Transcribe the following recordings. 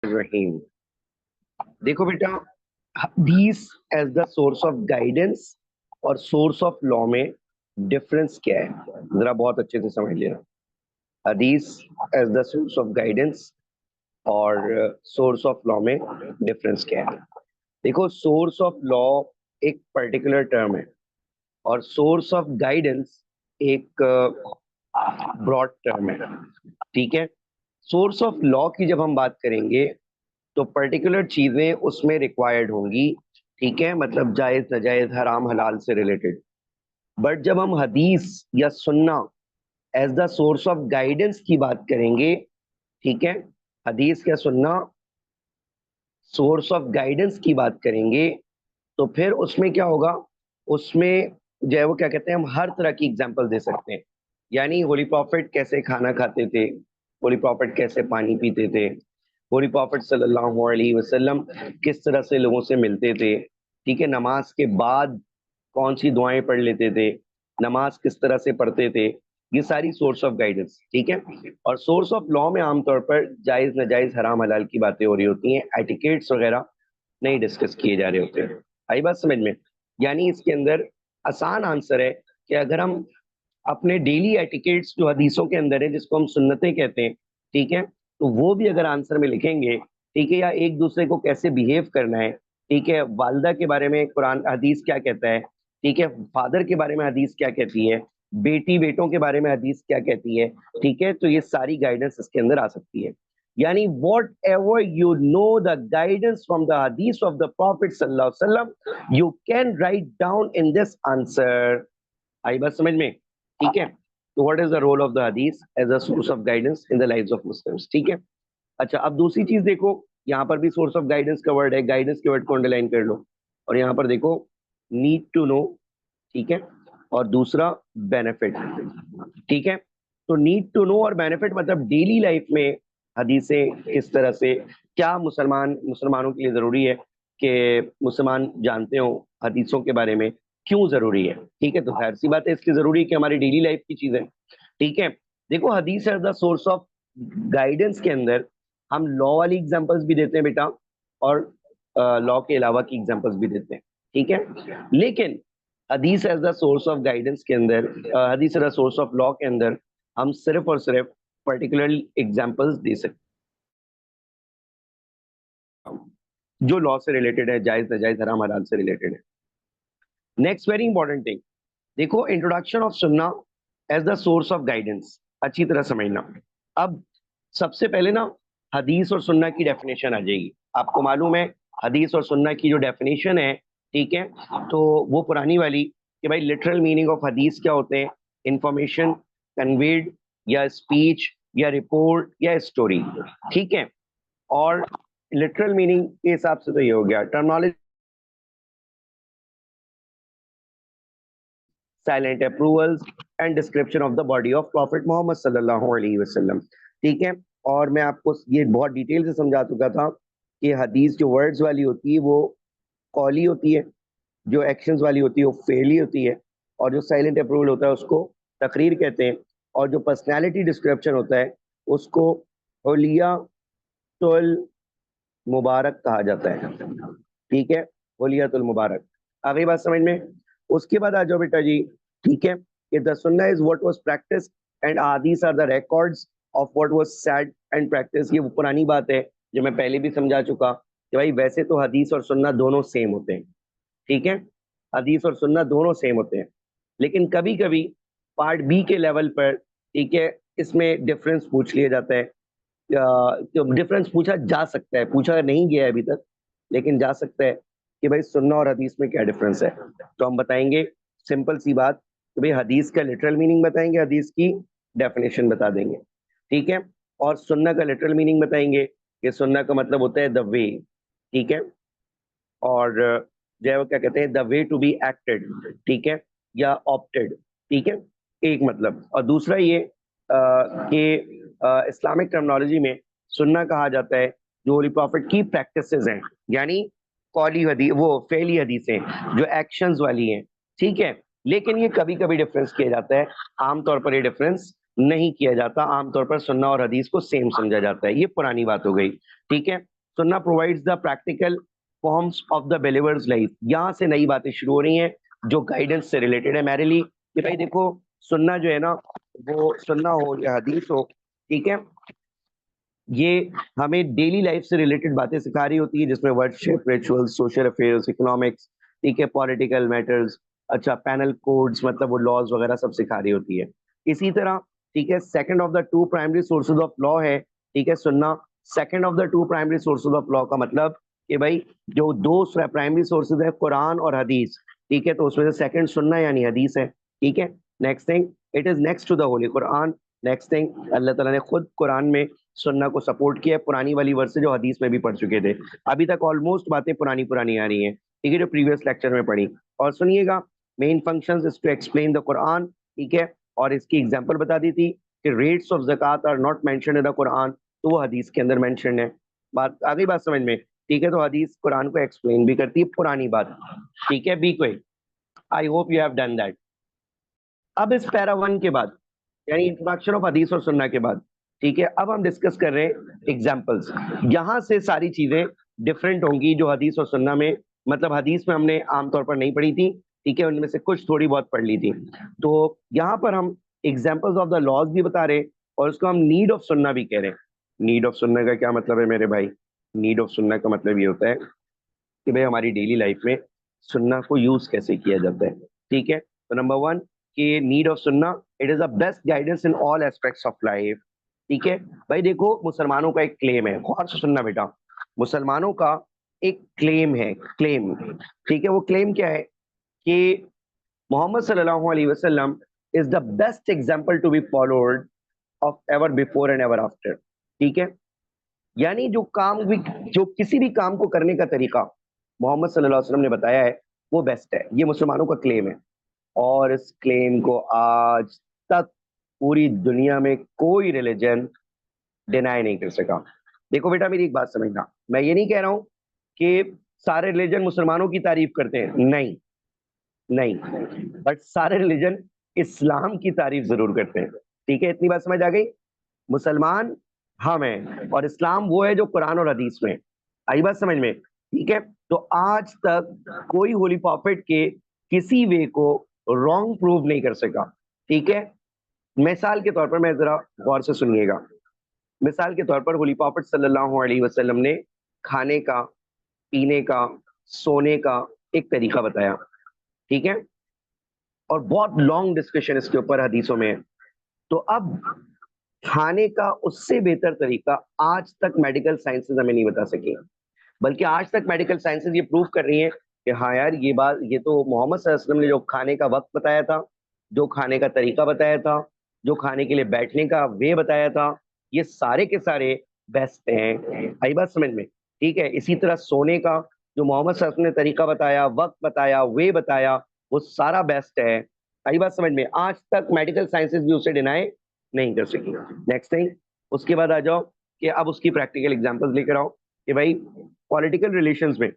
रहीम। देखो बेटा, hadith as the source of guidance और सोर्स ऑफ लॉ में डिफरेंस क्या है, जरा बहुत अच्छे से समझ लेना। Hadith as the source of guidance और सोर्स ऑफ लॉ में डिफरेंस क्या है। देखो, सोर्स ऑफ लॉ एक पर्टिकुलर टर्म है और सोर्स ऑफ गाइडेंस एक ब्रॉड टर्म है। ठीक है, सोर्स ऑफ लॉ की जब हम बात करेंगे तो पर्टिकुलर चीजें उसमें रिक्वायर्ड होंगी। ठीक है, मतलब जायज नाजायज हराम हलाल से रिलेटेड। बट जब हम हदीस या sunnah as the source of guidance की बात करेंगे, ठीक है, हदीस या सुन्ना सोर्स ऑफ गाइडेंस की बात करेंगे, तो फिर उसमें क्या होगा, उसमें जो है वो क्या कहते हैं, हम हर तरह की एग्जांपल दे सकते हैं। यानी होली प्रॉफिट कैसे खाना खाते थे, होली प्रॉफिट कैसे पानी पीते थे, होली प्रॉफिट सल्लल्लाहु अलैहि वसल्लम किस तरह से लोगों से मिलते थे। ठीक है, नमाज के बाद कौन सी दुआएं पढ़ लेते थे, नमाज किस तरह से पढ़ते थे, ये सारी सोर्स ऑफ गाइडेंस। ठीक है, और सोर्स ऑफ लॉ में आमतौर पर जायज नाजायज हराम हलाल की बातें हो रही होती हैं, एटिकेट्स वगैरह नहीं डिस्कस किए जा रहे होते हैं। आई बात समझ में? यानी इसके अंदर आसान आंसर है कि अगर हम अपने डेली एटिकेट्स जो हदीसों के अंदर है, जिसको हम सुन्नतें कहते हैं, ठीक है, तो वो भी अगर आंसर में लिखेंगे, ठीक है, या एक दूसरे को कैसे बिहेव करना है, ठीक है, वालदा के बारे में कुरान हदीस क्या कहता है, ठीक है, फादर के बारे में हदीस क्या कहती है, बेटी बेटों के बारे में हदीस क्या कहती है, ठीक है, तो ये सारी गाइडेंस इसके अंदर आ सकती है। यानी whatever you know the guidance from the hadith of the prophet सल्लल्लाहु अलैहि वसल्लम, you can write down in this answer. आई बात समझ में? ठीक है, तो what is the role of the hadith as a source of guidance in the lives of Muslims. ठीक है, अच्छा, अब दूसरी चीज देखो, यहाँ पर भी सोर्स ऑफ गाइडेंस का वर्ड है, गाइडेंस के वर्ड को अंडरलाइन कर लो। और यहाँ पर देखो, नीड टू नो, ठीक है, और दूसरा बेनिफिट। ठीक है, तो नीड टू नो और बेनिफिट मतलब डेली लाइफ में हदीसें किस तरह से, क्या मुसलमानों के लिए जरूरी है कि मुसलमान जानते हो हदीसों के बारे में, क्यों जरूरी है। ठीक है, तो खैर सी बात है, इसलिए जरूरी है कि हमारी डेली लाइफ की चीजें। ठीक है, देखो, hadith as the source of guidance के अंदर हम लॉ वाली एग्जांपल्स भी देते हैं बेटा, और लॉ के अलावा की एग्जांपल्स भी देते हैं। ठीक है, लेकिन hadith as the source of guidance के अंदर, hadith as the source of law के अंदर हम सिर्फ और सिर्फ पर्टिकुलर एग्जांपल्स दे सकते हैं जो लॉ से रिलेटेड है, जायज नाजायज हराम हलाल से रिलेटेड है। नेक्स्ट वेरी इंपॉर्टेंट थिंग, देखो, introduction of sunnah as the source of guidance अच्छी तरह समझना। अब सबसे पहले ना हदीस और सुन्ना की डेफिनेशन आ जाएगी। आपको मालूम है हदीस और सुन्ना की जो डेफिनेशन है, ठीक है, तो वो पुरानी वाली कि भाई लिटरल मीनिंग ऑफ हदीस क्या होते हैं, इंफॉर्मेशन कन्वेड या स्पीच या रिपोर्ट या स्टोरी। ठीक है, और लिटरल मीनिंग के हिसाब से तो ये हो गया terminology, silent approvals and description of the body of prophet Muhammad सल्लल्लाहु अलैहि वसल्लम। ठीक है, और मैं आपको ये बहुत डिटेल से समझा चुका था कि हदीस जो वर्ड्स वाली होती है वो कॉली होती है, जो एक्शंस वाली होती है वो फेली होती है, और जो साइलेंट अप्रूवल होता है उसको तकरीर कहते हैं, और जो पर्सनैलिटी डिस्क्रिप्शन होता है उसको हुलियातुल मुबारक कहा जाता है। ठीक है, हुलियातुल मुबारक। आ गई बात समझ में? उसके बाद आ जाओ बेटा जी, ठीक है, कि the sunnah is what was practice and hadith are the records of what was said and practice. ये वो पुरानी बात है जो मैं पहले भी समझा चुका कि भाई वैसे तो हदीस और सुन्ना दोनों सेम होते हैं। ठीक है, हदीस और सुन्ना दोनों सेम होते हैं, लेकिन कभी कभी पार्ट बी के लेवल पर, ठीक है, इसमें डिफरेंस पूछ लिया जाता है। तो डिफरेंस पूछा जा सकता है, पूछा नहीं गया है अभी तक, लेकिन जा सकता है कि भाई सुन्ना और हदीस में क्या डिफरेंस है। तो हम बताएंगे सिंपल सी बात कि भाई हदीस का लिटरल मीनिंग बताएंगे, हदीस की डेफिनेशन बता देंगे। ठीक है, और सुन्ना का लिटरल मीनिंग बताएंगे कि सुन्ना का मतलब होता है द वे। ठीक है, और जो है वो क्या कहते हैं, the way to be acted, ठीक है, या ऑप्टेड। ठीक है, एक मतलब, और दूसरा ये कि इस्लामिक टर्मिनोलॉजी में सुन्ना कहा जाता है जो होली प्रॉफिट की प्रैक्टिसेस हैं, यानी कौली हदीस, वो फेली हदीसें जो एक्शंस वाली हैं। ठीक है, लेकिन ये कभी कभी डिफरेंस किया जाता है, आमतौर पर ये डिफरेंस नहीं किया जाता, आमतौर पर सुन्ना और हदीस को सेम समझा जाता है। ये पुरानी बात हो गई। ठीक है, सुन्ना provides the practical forms of the believers life. यहाँ से नई बातें शुरू हो रही हैं जो गाइडेंस से रिलेटेड है मेरे लिए. कि भाई देखो, सुन्ना जो है ना, वो सुन्ना हो या हदीस हो, ठीक है, ये हमें डेली लाइफ से रिलेटेड बातें सिखा रही होती है, जिसमें worship, rituals, social affairs, economics, ठीक है, पॉलिटिकल मैटर्स, अच्छा पैनल कोड्स, मतलब वो लॉज वगैरह सब सिखा रही होती है. इसी तरह, ठीक है, second of the two primary sources of law है, ठीक है, सुन्ना. Second of the two primary sources of law का मतलब कि भाई जो दो प्राइमरी सोर्सेज है, कुरान और हदीस, ठीक है, तो उसमें से सेकंड सुन्ना यानी हदीस है. ठीक है. Next thing, it is next to the holy Quran. Next thing, अल्लाह ताला ने खुद कुरान में सुन्ना को सपोर्ट किया, पुरानी वाली वर्सेस जो हदीस में भी पढ़ चुके थे. अभी तक ऑलमोस्ट बातें पुरानी पुरानी आ रही हैं, ठीक है, जो प्रीवियस लेक्चर में पढ़ी. और सुनिएगा, main functions is to explain the Quran, ठीक है, और इसकी एग्जांपल बता दी थी कि rates of zakat are not mentioned in the Quran, तो वो हदीस के अंदर मेंशन्ड है. बात आ गई, बात समझ में, ठीक है. तो हदीस कुरान को एक्सप्लेन भी करती है, पुरानी बात, ठीक है. बी कोई, I hope you have done that. अब इस पैरा 1 के बाद, यानी इंट्रोडक्शन ऑफ हदीस और सुन्ना के बाद, ठीक है, अब हम डिस्कस कर रहे हैं एग्जांपल्स. यहां से सारी चीजें डिफरेंट होंगी जो हदीस और सुन्ना में, मतलब हदीस में हमने आमतौर पर नहीं पढ़ी थी, ठीक है, उनमें से कुछ थोड़ी बहुत पढ़ ली थी. तो यहाँ पर हम एग्जांपल्स ऑफ द लॉज भी बता रहे हैं, और उसको हम नीड ऑफ सुन्ना भी कह रहे हैं. नीड ऑफ सुन्ना का क्या मतलब है मेरे भाई? नीड ऑफ सुन्ना का मतलब ये होता है कि भाई हमारी डेली लाइफ में सुन्ना को यूज कैसे किया जाता है. ठीक है. तो नंबर 1 कि नीड ऑफ सुन्ना, it is the best guidance in all aspects of life. ठीक है भाई. देखो, मुसलमानों का एक क्लेम है, गौर से सुनना बेटा, मुसलमानों का एक क्लेम है, क्लेम, ठीक है. वो क्लेम क्या है कि मोहम्मद सल्लल्लाहु अलैहि वसल्लम is the best example to be followed of ever before and ever after. ठीक है. यानी जो काम भी, जो किसी भी काम को करने का तरीका मोहम्मद सल्लल्लाहु अलैहि वसल्लम ने बताया है, वो बेस्ट है. ये मुसलमानों का क्लेम है, और इस क्लेम को आज तक पूरी दुनिया में कोई रिलीजन डिनाई नहीं कर सका. देखो बेटा, मेरी एक बात समझना, मैं ये नहीं कह रहा हूं कि सारे रिलीजन मुसलमानों की तारीफ करते हैं, नहीं नहीं, बट सारे रिलीजन इस्लाम की तारीफ जरूर करते हैं. ठीक है, इतनी बात समझ आ गई. मुसलमान हम हैं, और इस्लाम वो है जो कुरान और हदीस में. आई बात समझ में? ठीक है. तो आज तक कोई होली प्रॉफिट के किसी वे को रॉन्ग प्रूव नहीं कर सका. ठीक है. मिसाल के तौर पर, मैं जरा गौर से सुनिएगा, मिसाल के तौर पर होली प्रॉफिट सल्लल्लाहु अलैहि वसल्लम ने खाने का, पीने का, सोने का एक तरीका बताया. ठीक है. और बहुत लॉन्ग डिस्कशन इसके ऊपर हदीसों में है. तो अब खाने का उससे बेहतर तरीका आज तक मेडिकल साइंसेज हमें नहीं बता सकी, बल्कि आज तक मेडिकल साइंसेज ये प्रूव कर रही है कि हाँ यार, ये बात, ये तो मोहम्मद सल्लल्लाहु अलैहि वसल्लम ने जो खाने का वक्त बताया था, जो खाने का तरीका बताया था, जो खाने के लिए बैठने का वे बताया था, ये सारे के सारे बेस्ट हैं. आई बात समझ में? ठीक है. इसी तरह सोने का जो मोहम्मद सल्लल्लाहु अलैहि वसल्लम ने तरीका बताया, वक्त बताया, वे बताया, वो सारा बेस्ट है. आई बात समझ में? आज तक मेडिकल साइंसेज भी उसे डिनाई नहीं कर सकी. नेक्स्ट थिंग, उसके बाद आ जाओ कि अब उसकी प्रैक्टिकल एग्जांपल्स लेकर आओ कि भाई पॉलिटिकल रिलेशंस में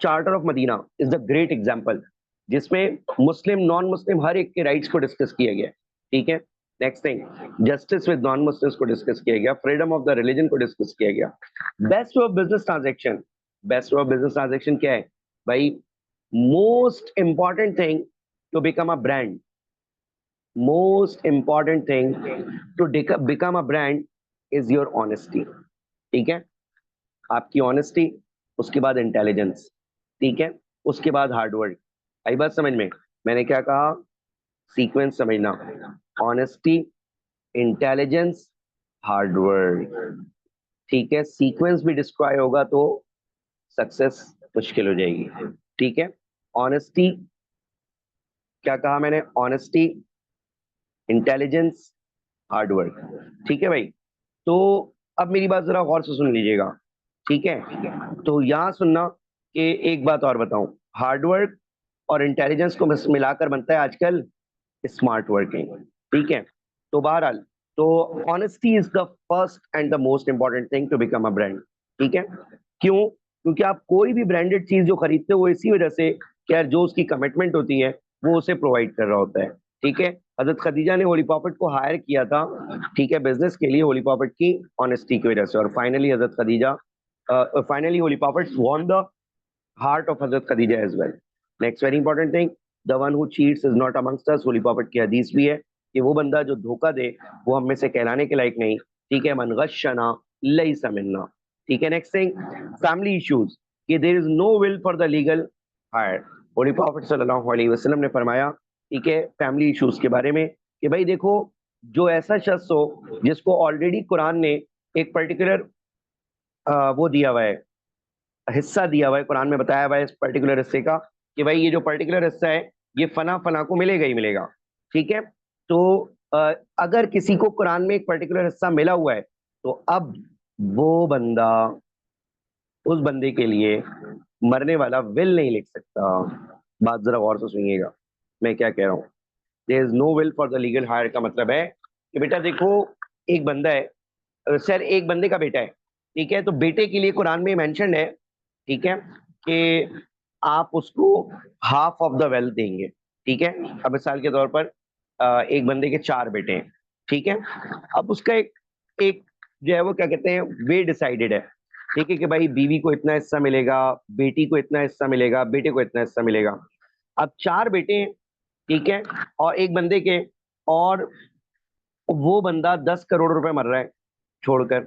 charter of Madina is the great example, जिसमें मुस्लिम नॉन मुस्लिम हर एक के राइट्स को डिस्कस किया गया. ठीक है. Next thing, justice with non Muslims को डिस्कस किया गया, फ्रीडम ऑफ द रिलीजन को डिस्कस किया गया. Best of business transaction, best of business transaction क्या है भाई? Most important thing to become a brand, most important thing to become a brand is your honesty. ठीक है. आपकी ऑनेस्टी, उसके बाद इंटेलिजेंस, ठीक है, उसके बाद हार्डवर्क. आई बात समझ में? मैंने क्या कहा? सीक्वेंस समझना, ऑनेस्टी, इंटेलिजेंस, हार्डवर्क. ठीक है. सीक्वेंस भी डिस्ट्रॉय होगा तो सक्सेस मुश्किल हो जाएगी. ठीक है. ऑनेस्टी, क्या कहा मैंने? Honesty, intelligence, hard work. ठीक है भाई. तो अब मेरी बात जरा गौर से सुन लीजिएगा. ठीक है. तो यहां सुनना कि एक बात और बताऊं, हार्डवर्क और इंटेलिजेंस को मिलाकर बनता है आजकल स्मार्ट वर्किंग. ठीक है. तो बहरहाल, तो honesty is the first and the most important thing to become a brand. ठीक है. क्यों? क्योंकि आप कोई भी ब्रांडेड चीज जो खरीदते हो, वो इसी वजह से कि यार जो उसकी कमिटमेंट होती है वो उसे प्रोवाइड कर रहा होता है. ठीक है. हजरत खदीजा ने होली प्रॉफिट को हायर किया था, ठीक है, बिजनेस के लिए, होली प्रॉफिट की ऑनेस्टी की वजह से, और finally Hazrat Khadija finally holy prophets won the heart of Hazrat Khadija as well. Next very important thing, the one who cheats is not amongst us. Holy prophet की हदीस भी है कि वो बंदा जो धोखा दे वो हम में से कहलाने के लायक नहीं. ठीक है, मन गशना लैसा मिन्ना. ठीक है, next thing, family issues कि there is no will for the legal hire. Holy prophet सल्लल्लाहु अलैहि वसल्लम ने फरमाया, ठीक है, फैमिली इश्यूज के बारे में कि भाई देखो, जो ऐसा शख्स हो जिसको ऑलरेडी कुरान ने एक पर्टिकुलर वो दिया हुआ है, हिस्सा दिया हुआ है, कुरान में बताया हुआ है इस पर्टिकुलर हिस्से का कि भाई ये जो पर्टिकुलर हिस्सा है ये फना फना को मिलेगा ही मिलेगा. ठीक है, तो अगर किसी को कुरान में एक पर्टिकुलर हिस्सा मिला हुआ है तो अब वो बंदा उस बंदे के लिए मरने वाला विल नहीं लिख सकता. बात जरा गौर से सुनिएगा मैं क्या कह रहा हूँ. There is no will for the legal heir का मतलब है कि बेटा देखो, एक बंदा है, सर एक बंदे का बेटा है, ठीक है, तो बेटे के लिए कुरान में मेंशन है, ठीक है, कि आप उसको हाफ ऑफ द वेल्थ देंगे. ठीक है, अब मिसाल के तौर पर एक बंदे के 4 बेटे हैं, ठीक है, अब उसका एक एक जो है वो क्या कहते हैं वे डिसाइडेड है. ठीक है, कि भाई बीवी को इतना हिस्सा मिलेगा, बेटी को इतना हिस्सा मिलेगा, बेटे को इतना हिस्सा मिलेगा. अब 4 बेटे हैं, ठीक है, और एक बंदे के, और वो बंदा 10 करोड़ रुपए मर रहा है छोड़कर.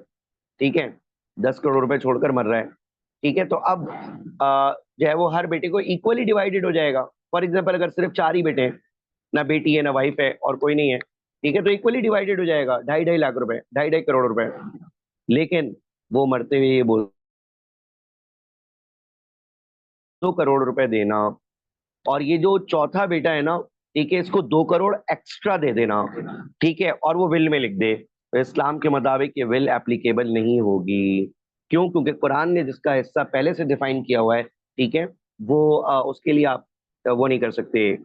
ठीक है, 10 करोड़ रुपए छोड़कर मर रहा है. ठीक है, तो अब जो है वो हर बेटे को इक्वली डिवाइडेड हो जाएगा. फॉर एग्जाम्पल अगर सिर्फ 4 ही बेटे हैं, ना बेटी है ना वाइफ है और कोई नहीं है, ठीक है, तो इक्वली डिवाइडेड हो जाएगा 2.5 लाख रुपए, 2.5 करोड़ रुपए. लेकिन वो मरते हुए ये बोल 2 करोड़ रुपए देना, और ये जो चौथा बेटा है ना, ठीक है, इसको 2 करोड़ एक्स्ट्रा दे देना. ठीक है, और वो विल में लिख दे, तो इस्लाम के मुताबिक ये विल एप्लीकेबल नहीं होगी. क्यों? क्योंकि कुरान ने जिसका हिस्सा पहले से डिफाइन किया हुआ है, ठीक है, वो उसके लिए आप वो नहीं कर सकते,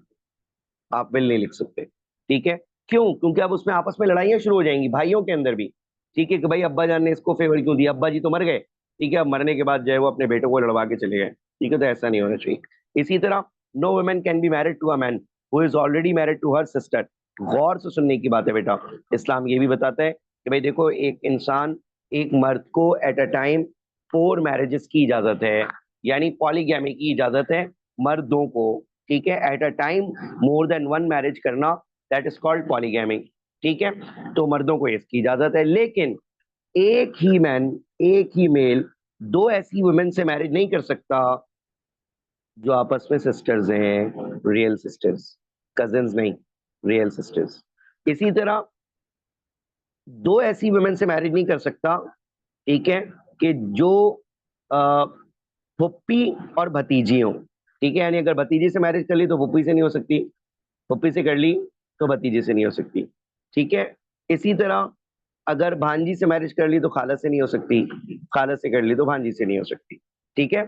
आप विल नहीं लिख सकते. ठीक है, क्यों? क्योंकि अब उसमें आपस में लड़ाइयां शुरू हो जाएंगी भाइयों के अंदर भी. ठीक है, कि भाई अब्बा जान ने इसको फेवर क्यों दिया, अब्बा जी तो मर गए, ठीक है, अब मरने के बाद जो है वो अपने बेटों को लड़वा के चले गए. ठीक है, तो ऐसा नहीं होना चाहिए. इसी तरह no women can be married to a man who is already married to her sister. गौर से सुनने की बात है बेटा, इस्लाम ये भी बताता है कि भाई देखो, एक इंसान, एक मर्द को एट अ टाइम 4 मैरिजेस की इजाजत है, यानी पॉलीगैमी की इजाजत है मर्दों को. ठीक है, at a time more than 1 marriage करना, दैट इज कॉल्ड पॉलीगैमी. ठीक है, तो मर्दों को इसकी इजाजत है. लेकिन एक ही मैन, एक ही मेल 2 ऐसी वुमेन से मैरिज नहीं कर सकता जो आपस में सिस्टर्स हैं, रियल सिस्टर्स, कजिन्स नहीं, रियल सिस्टर्स. इसी तरह 2 ऐसी वुमेन से मैरिज नहीं कर सकता, ठीक है, कि जो अ, फुप्पी और भतीजी हो. ठीक है, यानी अगर भतीजी से मैरिज कर ली तो फुप्पी से नहीं हो सकती, फुप्पी से कर ली तो भतीजे से नहीं हो सकती. ठीक है, इसी तरह अगर भांजी से मैरिज कर ली तो खाला से नहीं हो सकती, खाला से कर ली तो भांजी से नहीं हो सकती. ठीक है,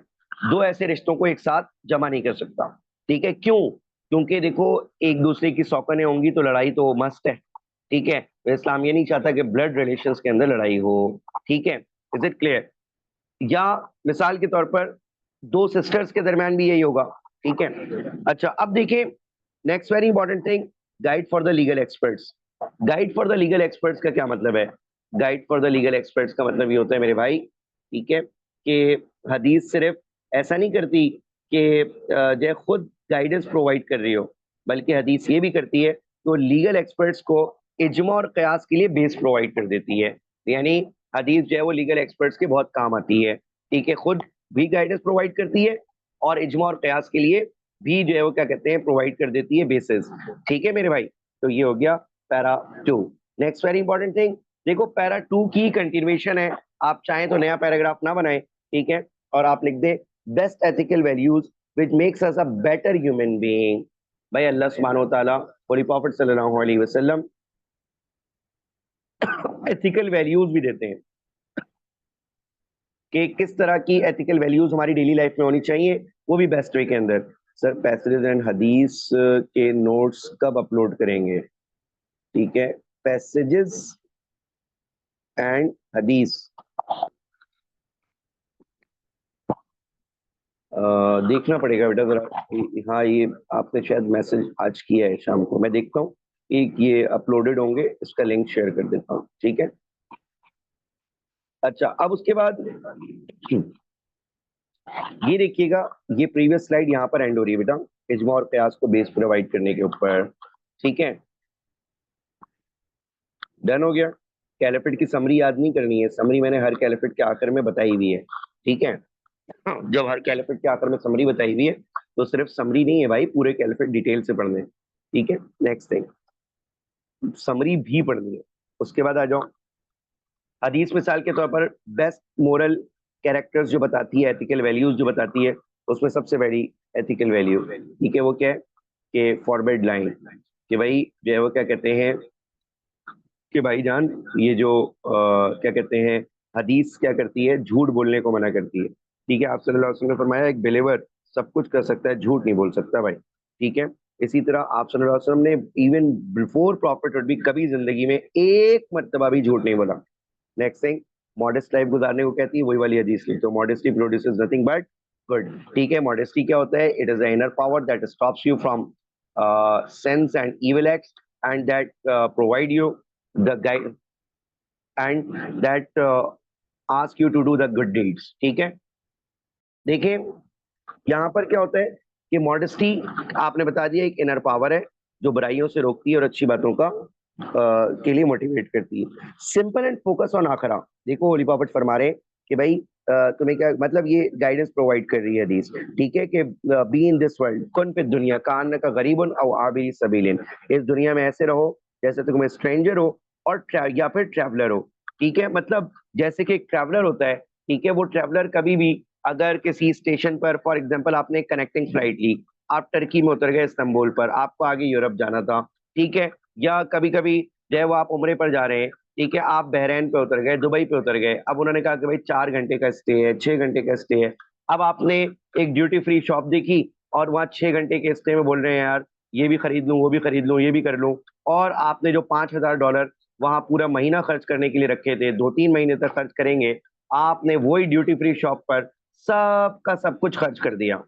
2 ऐसे रिश्तों को एक साथ जमा नहीं कर सकता. ठीक है, क्यों? क्योंकि देखो, एक दूसरे की सौकनें होंगी तो लड़ाई तो मस्त है. ठीक है, तो इस्लाम ये नहीं चाहता कि ब्लड रिलेशंस के अंदर लड़ाई हो. ठीक है, इज इट क्लियर? या मिसाल के तौर पर 2 सिस्टर्स के दरमियान भी यही होगा. ठीक है, अच्छा अब देखिए, next very important thing, guide for the legal experts. Guide for the legal experts का क्या मतलब है? Guide for the legal experts का मतलब ये होता है मेरे भाई, ठीक है, कि हदीस सिर्फ ऐसा नहीं करती कि जो है खुद गाइडेंस प्रोवाइड कर रही हो, बल्कि हदीस ये भी करती है कि वो लीगल एक्सपर्ट्स को इज्मा और कयास के लिए बेस प्रोवाइड कर देती है. यानी हदीस जो है वो लीगल एक्सपर्ट्स के बहुत काम आती है. ठीक है, खुद भी गाइडेंस प्रोवाइड करती है और इज्मा और कयास के लिए भी जो है वो क्या कहते हैं प्रोवाइड कर देती है बेसिस. ठीक है मेरे भाई, तो ये हो गया para 2. Next very important thing, देखो पैरा 2 की कंटिन्यूएशन है. आप चाहें तो नया पैराग्राफ ना बनाएं, ठीक है, और आप लिख दे best ethical values which makes us a better human being. भाई अल्लाह सुब्हानहू व तआला, होली प्रॉफिट सल्लल्लाहु अलैहि वसल्लम एथिकल वैल्यूज भी देते हैं कि किस तरह की एथिकल वैल्यूज हमारी डेली लाइफ में होनी चाहिए, वो भी बेस्ट वे के अंदर. सर पैसेजेस एंड हदीस के नोट्स कब अपलोड करेंगे? ठीक है, पैसेजेस एंड हदीस देखना पड़ेगा बेटा जरा. हाँ, ये आपने शायद मैसेज आज किया है शाम को, मैं देखता हूँ. एक ये अपलोडेड होंगे, इसका लिंक शेयर कर देता हूँ. ठीक है, अच्छा, अब उसके बाद ये देखिएगा, ये प्रीवियस स्लाइड यहाँ पर एंड हो रही है बेटा, इज्मा और कयास को बेस प्रोवाइड करने के ऊपर। ठीक है, डन हो गया। कैलिफेट की समरी याद नहीं करनी है, समरी मैंने हर कैलिफेट के आखिर में बताई हुई है। ठीक है, जब हर कैलिफेट के आखिर में समरी बताई हुई है तो सिर्फ समरी नहीं है भाई, पूरे कैलिफेट डिटेल से पढ़ने। ठीक है, नेक्स्ट थिंग, समरी भी पढ़नी है। उसके बाद आ जाओ, हदीस मिसाल के तौर पर बेस्ट मोरल कैरेक्टर्स जो बताती है, एथिकल वैल्यूज जो बताती है, उसमें सबसे बड़ी एथिकल वैल्यू, ठीक है, वो क्या है कि फॉरवर्ड लाइन, कि भाई जो है वो क्या कहते हैं कि भाईजान ये जो क्या कहते हैं, हदीस क्या करती है, झूठ बोलने को मना करती है। ठीक है, आप सल्लल्लाहु अलैहि वसल्लम ने फरमाया एक बिलीवर सब कुछ कर सकता है, झूठ नहीं बोल सकता भाई। ठीक है, इसी तरह आप सल्लल्लाहु अलैहि वसल्लम ने इवन बिफोर प्रॉफिटहुड भी कभी जिंदगी में एक मर्तबा भी झूठ नहीं बोला। नेक्स्ट थिंग, मॉडेस्ट लाइफ गुजारने को कहती है, वही वाली हदीस की, तो modesty produces nothing but good. ठीक है, मॉडेस्टी क्या होता है, it is the inner power that stops you from sins and evil acts and that provide you the guide and that ask you to do the good deeds. ठीक है, देखिए यहाँ पर क्या होता है कि मॉडेस्टी आपने बता दिया एक इनर पावर है जो बुराइयों से रोकती है और अच्छी बातों का के लिए मोटिवेट करती है। सिंपल एंड फोकस ऑन आखरा, देखो होली प्रॉफिट फरमा रहे हैं कि भाई तुम्हें क्या मतलब, ये गाइडेंस प्रोवाइड कर रही है हदीस। ठीक है, कि बी इन दिस वर्ल्ड कुन फिद दुनिया कान का गरीबन औ आबिरी सबीलिन, इस दुनिया में ऐसे रहो जैसे तुम स्ट्रेंजर हो और या फिर ट्रैवलर हो। ठीक है, मतलब जैसे कि एक ट्रैवलर होता है, ठीक है, वो ट्रैवलर कभी भी अगर किसी स्टेशन पर, फॉर एग्जांपल आपने एक कनेक्टिंग फ्लाइट ली, आप टर्की में उतर गए इस्तांबुल पर, आपको आगे यूरोप जाना था। ठीक है, या कभी कभी जो है वो आप उम्रे पर जा रहे हैं, ठीक है, आप बहरीन पे उतर गए, दुबई पे उतर गए, अब उन्होंने कहा कि भाई 4 घंटे का स्टे है, 6 घंटे का स्टे है। अब आपने एक ड्यूटी फ्री शॉप देखी और वहाँ 6 घंटे के स्टे में बोल रहे हैं यार ये भी खरीद लूँ, वो भी खरीद लूँ, ये भी कर लूँ, और आपने जो $5,000 वहां पूरा महीना खर्च करने के लिए रखे थे, 2-3 महीने तक खर्च करेंगे, आपने वही ड्यूटी फ्री शॉप पर सब का सब कुछ खर्च कर दिया।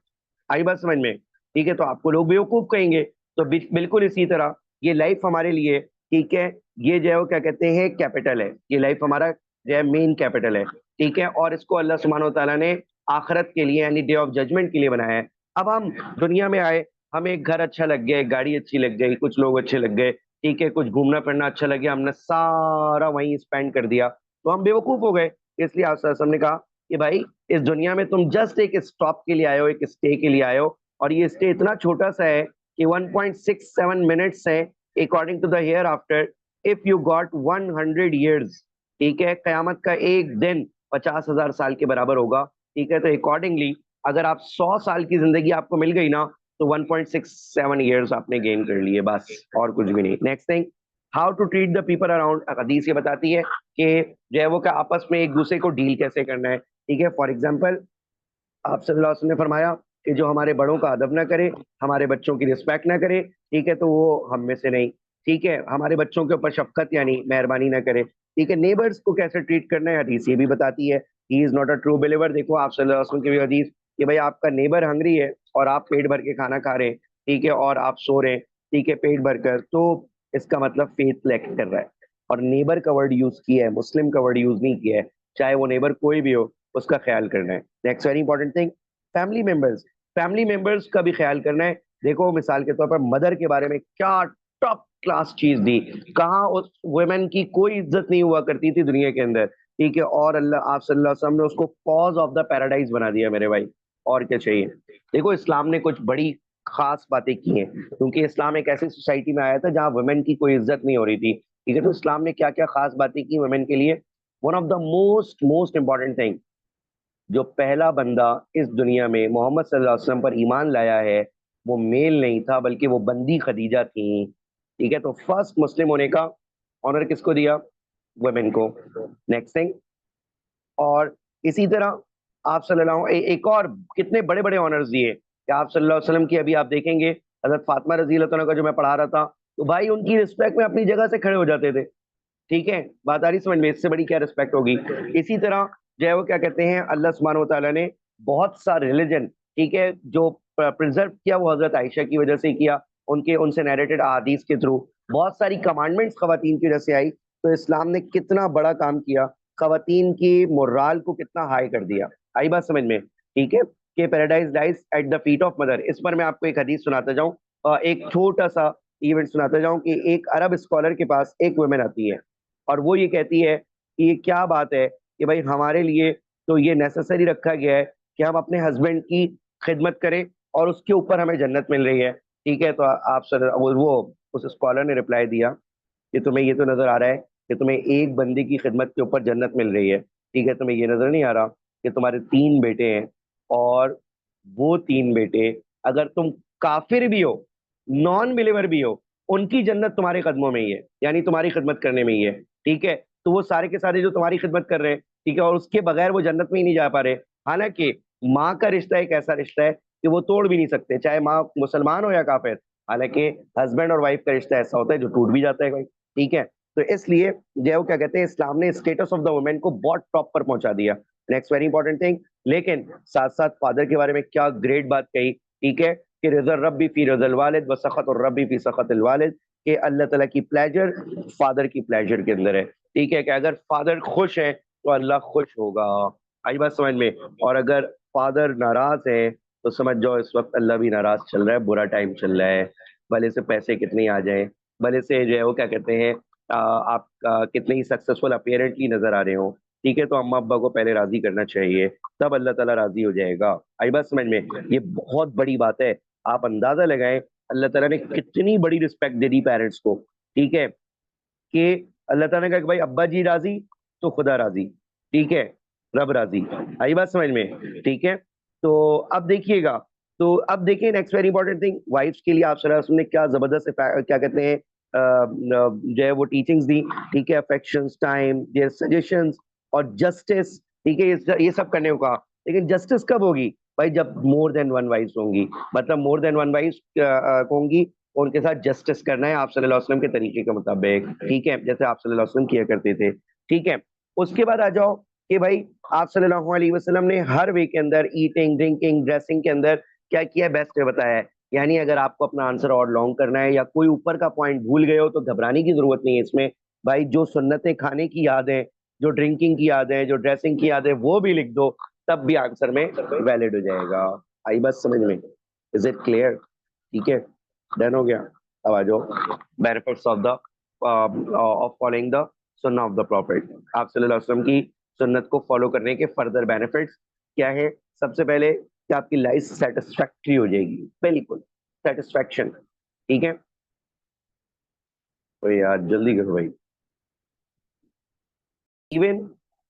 आई बात समझ में? ठीक है, तो आपको लोग बेवकूफ कहेंगे। तो बिल्कुल इसी तरह ये लाइफ हमारे लिए, ठीक है, ये जो है वो क्या कहते हैं कैपिटल है, ये लाइफ हमारा जो है मेन कैपिटल है। ठीक है, और इसको अल्लाह सुब्हानो तआला ने आखिरत के लिए यानी डे ऑफ जजमेंट के लिए बनाया है। अब हम दुनिया में आए, हमें एक घर अच्छा लग गया, गाड़ी अच्छी लग गई, कुछ लोग अच्छे लग गए, ठीक है, कुछ घूमना फिरना अच्छा लग गया, हमने सारा वहीं स्पेंड कर दिया, तो हम बेवकूफ हो गए। इसलिए आप ने कहा कि भाई इस दुनिया में तुम जस्ट एक स्टॉप के लिए आए हो, एक स्टे के लिए आए हो, और ये स्टे इतना छोटा सा है कि 1.67 मिनट्स है according to the hereafter, if you got 100 years। ठीक है, कयामत का एक दिन 50,000 साल के बराबर होगा। ठीक है, तो अकॉर्डिंगली अगर आप 100 साल की जिंदगी आपको मिल गई ना, तो 1.67 years आपने गेन कर लिए, बस और कुछ भी नहीं। Next thing, how to treat the people around, हदीस ये बताती है कि जो है वो का आपस में एक दूसरे को डील कैसे करना है। ठीक है, फॉर एग्जाम्पल आप सल्लल्लाहु अलैहि वसल्लम ने फरमाया कि जो हमारे बड़ों का अदब ना करे, हमारे बच्चों की रिस्पेक्ट ना करे, ठीक है, तो वो हम में से नहीं। ठीक है, हमारे बच्चों के ऊपर शफकत यानी मेहरबानी ना करे। ठीक है, नेबर्स को कैसे ट्रीट करना है, हदीस ये भी बताती है, he is not a true believer. देखो आप सल्लल्लाहु अलैहि वसल्लम की भी हदीस कि भाई आपका नेबर हंगरी है और आप पेट भर के खाना खा रहे हैं, ठीक है, और आप सो रहे हैं, ठीक है, पेट भर कर, तो इसका मतलब फेथ लैक कर रहा है। और नेबर का वर्ड यूज किया है, मुस्लिम का वर्ड यूज नहीं किया है, चाहे वो नेबर कोई भी हो, उसका ख्याल करना है। Next very important thing, family members, family members का भी ख्याल करना है। देखो मिसाल के तौर पर मदर के बारे में क्या टॉप क्लास चीज दी, कहाँ उस वुमेन की कोई इज्जत नहीं हुआ करती थी दुनिया के अंदर। ठीक है, और अल्लाह आप सल्लल्लाहु अलैहि वसल्लम ने उसको कॉज ऑफ द पैराडाइज बना दिया मेरे भाई, और क्या चाहिए। देखो इस्लाम ने कुछ बड़ी खास बातें की हैं, क्योंकि इस्लाम एक ऐसी सोसाइटी में आया था जहाँ वुमेन की कोई इज्जत नहीं हो रही थी। ठीक है, तो इस्लाम ने क्या क्या खास बातें की वुमेन के लिए। One of the most most important thing, जो पहला बंदा इस दुनिया में मोहम्मद सल्लल्लाहु अलैहि वसल्लम पर ईमान लाया है, वो मेल नहीं था बल्कि वो बंदी खदीजा थी। ठीक है, तो फर्स्ट मुस्लिम होने का ऑनर किसको दिया, वुमेन को। नेक्स्ट थिंग, और इसी तरह आप एक और कितने बड़े बड़े ऑनर्स दिए कि आप सल्लल्लाहु अलैहि वसल्लम की, अभी आप देखेंगे हजरत फातिमा रजी अल्लाह तआला का जो मैं पढ़ा रहा था, तो भाई उनकी रिस्पेक्ट में अपनी जगह से खड़े हो जाते थे। ठीक है, बात आ रही समझ में, इससे बड़ी क्या रिस्पेक्ट होगी। इसी तरह जो है वो क्या कहते हैं, अल्लाह सुब्हानहू व तआला ने बहुत सा रिलीजन, ठीक है, जो प्रिजर्व किया वो हजरत आयशा की वजह से किया, उनके उनसे नैरेटेड अहादीस के थ्रू। बहुत सारी कमांडमेंट्स खवातीन की वजह से आई। तो इस्लाम ने कितना बड़ा काम किया خواتین کی مورال کو کتنا ہائی کر دیا. آئی بات سمجھ میں؟ ٹھیک ہے کہ paradise lies at the feet of mother. اس پر میں آپ کو ایک حدیث سناتا جاؤں, ایک چھوٹا سا ایونٹ سناتا جاؤں کہ ایک عرب اسکالر کے پاس ایک وومن آتی ہے اور وہ یہ کہتی ہے کہ یہ کیا بات ہے کہ بھائی ہمارے لیے تو یہ نیسسری رکھا گیا ہے کہ ہم اپنے ہسبینڈ کی خدمت کریں اور اس کے اوپر ہمیں جنت مل رہی ہے. ٹھیک ہے, تو آپ وہ اس اسکالر نے رپلائی دیا کہ تمہیں یہ تو نظر آ رہا ہے کہ تمہیں ایک بندے کی خدمت کے اوپر جنت مل رہی ہے, ٹھیک ہے, تمہیں یہ نظر نہیں آ رہا کہ تمہارے 3 بیٹے ہیں اور وہ 3 بیٹے اگر تم کافر بھی ہو, نان بلیور بھی ہو, ان کی جنت تمہارے قدموں میں ہی ہے, یعنی تمہاری خدمت کرنے میں ہی ہے. ٹھیک ہے, تو وہ سارے کے سارے جو تمہاری خدمت کر رہے ہیں, ٹھیک ہے, اور اس کے بغیر وہ جنت میں ہی نہیں جا پا رہے. حالانکہ ماں کا رشتہ ایک ایسا رشتہ ہے کہ وہ توڑ بھی نہیں سکتے, چاہے ماں مسلمان ہو یا کافر. حالانکہ ہسبینڈ اور وائف کا رشتہ ایسا ہوتا ہے جو ٹوٹ بھی جاتا ہے بھائی. ٹھیک ہے, تو اس لیے جو ہے وہ کیا کہتے ہیں, اسلام نے اسٹیٹس آف دا وومن کو بہت ٹاپ پر پہنچا دیا. نیکسٹ ویری امپورٹنٹ تھنگ, لیکن ساتھ ساتھ فادر کے بارے میں کیا گریٹ بات کہی. ٹھیک ہے, کہ رضا ربی فی رضا الوالد و سخط الربی فی سخط الوالد, کہ اللہ تعالیٰ کی پلیجر فادر کی پلیجر کے اندر ہے. ٹھیک ہے, کہ اگر فادر خوش ہے تو اللہ خوش ہوگا. آئی بات سمجھ میں؟ اور اگر فادر ناراض ہے تو سمجھ جاؤ اس وقت اللہ بھی ناراض چل رہا ہے, برا ٹائم چل رہا ہے. بھلے سے پیسے کتنے آ جائیں, بھلے سے جو ہے وہ کیا کہتے ہیں آپ کتنے ہی سکسیسفل اپیرنٹلی نظر آ رہے ہوں, ٹھیک ہے, تو اما ابا کو پہلے راضی کرنا چاہیے, تب اللہ تعالیٰ راضی ہو جائے گا. آئی بات سمجھ میں؟ یہ بہت بڑی بات ہے. آپ اندازہ لگائیں اللہ تعالیٰ نے کتنی بڑی رسپیکٹ دے دی پیرنٹس کو. ٹھیک ہے, کہ اللہ تعالیٰ نے کہا کہ بھائی ابا جی راضی تو خدا راضی, ٹھیک ہے, رب راضی. آئی بات سمجھ میں؟ ٹھیک ہے, تو اب دیکھیے گا, تو اب دیکھیں next very important thing, wives کے لیے آپ صلی اللہ علیہ وسلم نے کیا زبردست کیا کہتے ہیں جو ہے وہ ٹیچنگز دی. ٹھیک ہے, افیکشنز, ٹائم, دیئر سجیشنز اور جسٹس. ٹھیک ہے, یہ سب کرنے کو کہا. لیکن جسٹس کب ہوگی بھائی؟ جب مور دین ون وائفس ہوں گی, مطلب مور دین ون وائفس ہوں گی, ان کے ساتھ جسٹس کرنا ہے آپ صلی اللہ علیہ وسلم کے طریقے کے مطابق. ٹھیک ہے, جیسے آپ صلی اللہ علیہ وسلم کیا کرتے تھے. ٹھیک ہے, اس کے بعد آ جاؤ کہ بھائی آپ صلی اللہ علیہ وسلم نے ہر وے کے اندر ایٹنگ, ڈرنکنگ, ڈریسنگ کے اندر کیا کیا, بیسٹ بتایا ہے. یعنی اگر آپ کو اپنا آنسر اور لانگ کرنا ہے یا کوئی اوپر کا پوائنٹ بھول گئے ہو تو گھبرانے کی ضرورت نہیں ہے اس میں بھائی. جو سنتیں کھانے کی یاد ہے, جو ڈرنکنگ کی یاد ہے, جو ڈریسنگ کی یاد ہے, وہ بھی لکھ دو, تب بھی آنسر میں ویلڈ ہو جائے گا. آئی بس سمجھ میں؟ Is it clear? ٹھیک ہے, ڈن ہو گیا. اب آ جاؤ benefits of the of following the سنہ آف دا پروفٹ. آپ صلی اللہ علیہ وسلم کی سنت کو فالو کرنے کے فردر بینیفٹس کیا ہے؟ سب سے پہلے کہ آپ کی لائف سیٹسفیکٹری ہو جائے گی, بالکل سیٹسفیکشن. ٹھیک ہے, تو یار جلدی کرو بھائی. ایون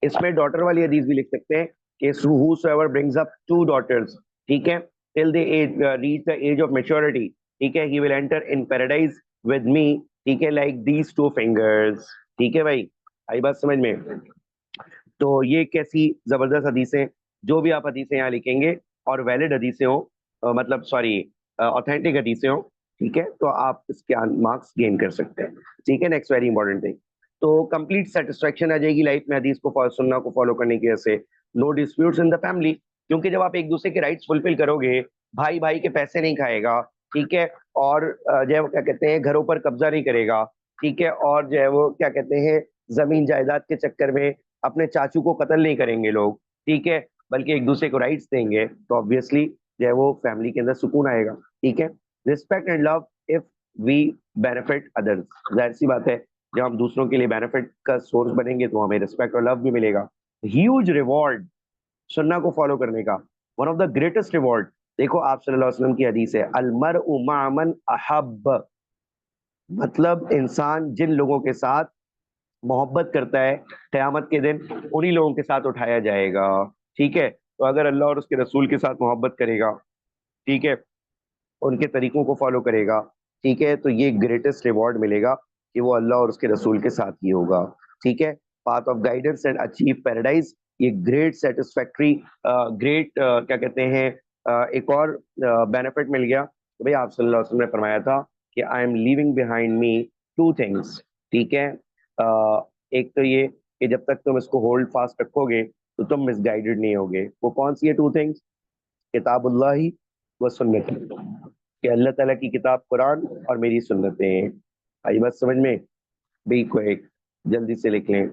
اس میں ڈاٹر والی حدیث بھی لکھ سکتے ہیں کہ whosoever brings up 2 daughters, ٹھیک ہے, till they reach the age of maturity, ٹھیک ہے, he will enter in paradise with me, ٹھیک ہے, like these 2 fingers. ٹھیک ہے بھائی, آئی بات سمجھ میں؟ تو یہ کیسی زبردست حدیثیں, جو بھی آپ حدیثیں یہاں لکھیں گے اور ویلڈ حدیثیں ہوں, مطلب سوری اوتھینٹک حدیثیں ہوں, ٹھیک ہے, تو آپ اس کے مارکس گین کر سکتے ہیں. ٹھیک ہے, نیکسٹ ویری امپورٹنٹ تھنگ, تو کمپلیٹ سیٹسفیکشن آ جائے گی لائف میں حدیث کو سننا کو فالو کرنے کی وجہ سے. نو ڈسپیوٹس ان دا فیملی, کیونکہ جب آپ ایک دوسرے کے رائٹس فلفل کرو گے, بھائی بھائی کے پیسے نہیں کھائے گا, ٹھیک ہے, اور جو ہے وہ کیا کہتے ہیں گھروں پر قبضہ نہیں کرے گا, ٹھیک ہے, اور جو ہے وہ کیا کہتے ہیں زمین جائیداد کے چکر میں اپنے چاچو کو قتل نہیں کریں گے لوگ, ٹھیک ہے, بلکہ ایک دوسرے کو رائٹس دیں گے, تو آبویسلی جو ہے وہ فیملی کے اندر سکون آئے گا. ٹھیک ہے, respect and love if we benefit others, ظاہر سی بات ہے جب ہم دوسروں کے لیے بینیفٹ کا سورس بنیں گے تو ہمیں ریسپیکٹ اور لو بھی ملے گا. ہیوج ریوارڈ سننا کو فالو کرنے کا, one of the greatest reward. دیکھو آپ صلی اللہ علیہ وسلم کی حدیث ہے, المرء مع من احب, مطلب انسان جن لوگوں کے ساتھ محبت کرتا ہے قیامت کے دن انہی لوگوں کے ساتھ اٹھایا جائے گا. ٹھیک ہے, تو اگر اللہ اور اس کے رسول کے ساتھ محبت کرے گا, ٹھیک ہے, ان کے طریقوں کو فالو کرے گا, ٹھیک ہے, تو یہ گریٹسٹ ریوارڈ ملے گا کہ وہ اللہ اور اس کے رسول کے ساتھ ہی ہوگا. ٹھیک ہے, path of guidance and achieve paradise, یہ گریٹ سیٹسفیکٹری گریٹ کیا کہتے ہیں ایک اور بینیفٹ مل گیا کہ بھائی آپ صلی اللہ علیہ وسلم نے فرمایا تھا کہ I am living behind me 2 things. ٹھیک ہے, ایک تو یہ کہ جب تک تم اس کو ہولڈ فاسٹ رکھو گے تو تم مس گائیڈڈ نہیں ہوگے. وہ کون سی ہے 2 things؟ کتاب اللہ و سنت, کہ اللہ تعالیٰ کی کتاب قرآن اور میری سنتیں. آئی بات سمجھ میں؟ بھی کو ایک جلدی سے لکھ لیں.